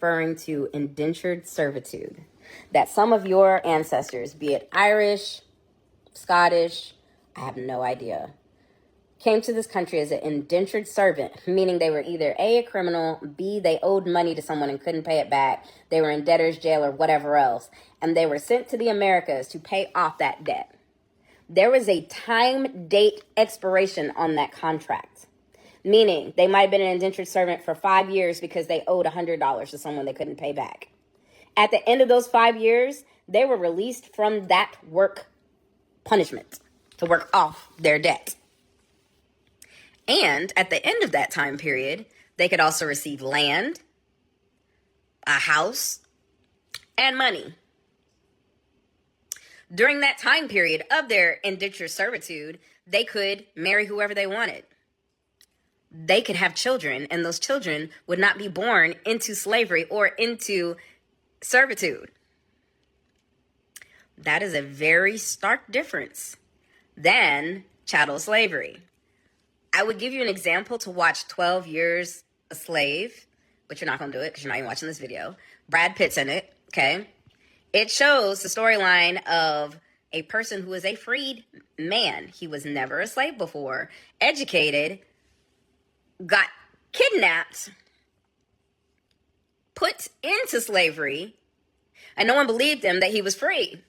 referring to indentured servitude. That some of your ancestors, be it Irish, Scottish, I have no idea, came to this country as an indentured servant, meaning they were either A, a criminal, B, they owed money to someone and couldn't pay it back, they were in debtor's jail or whatever else, and they were sent to the Americas to pay off that debt. There was a time date expiration on that contract, meaning they might have been an indentured servant for 5 years because they owed $100 to someone they couldn't pay back. At the end of those 5 years, they were released from that work punishment to work off their debt. And at the end of that time period, they could also receive land, a house, and money. During that time period of their indentured servitude, they could marry whoever they wanted. They could have children, and those children would not be born into slavery or into servitude. That is a very stark difference than chattel slavery. I would give you an example to watch 12 Years a Slave, but you're not going to do it because you're not even watching this video. Brad Pitt's in it, okay? It shows the storyline of a person who is a freed man. He was never a slave before, educated, got kidnapped, put into slavery, and no one believed him that he was free.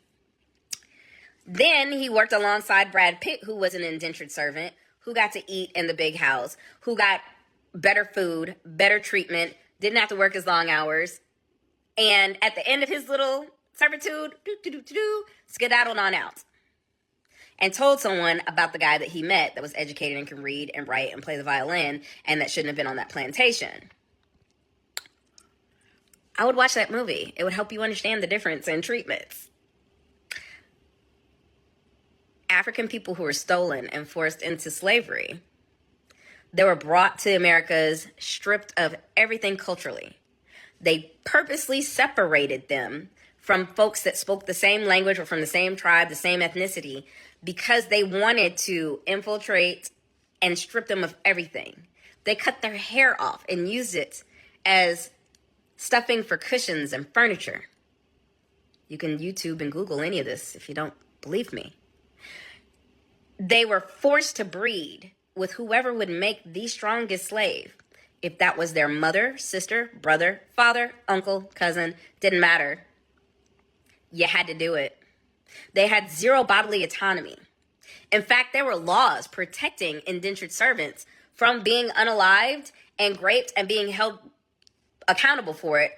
Then he worked alongside Brad Pitt, who was an indentured servant, who got to eat in the big house, who got better food, better treatment, didn't have to work as long hours. And at the end of his little servitude, skedaddled on out and told someone about the guy that he met that was educated and can read and write and play the violin and that shouldn't have been on that plantation. I would watch that movie. It would help you understand the difference in treatments. African people who were stolen and forced into slavery, they were brought to Americas stripped of everything culturally. They purposely separated them from folks that spoke the same language or from the same tribe, the same ethnicity, because they wanted to infiltrate and strip them of everything. They cut their hair off and used it as stuffing for cushions and furniture. You can YouTube and Google any of this if you don't believe me. They were forced to breed with whoever would make the strongest slave. If that was their mother, sister, brother, father, uncle, cousin, didn't matter. You had to do it. They had zero bodily autonomy. In fact, there were laws protecting indentured servants from being unalived and raped and being held accountable for it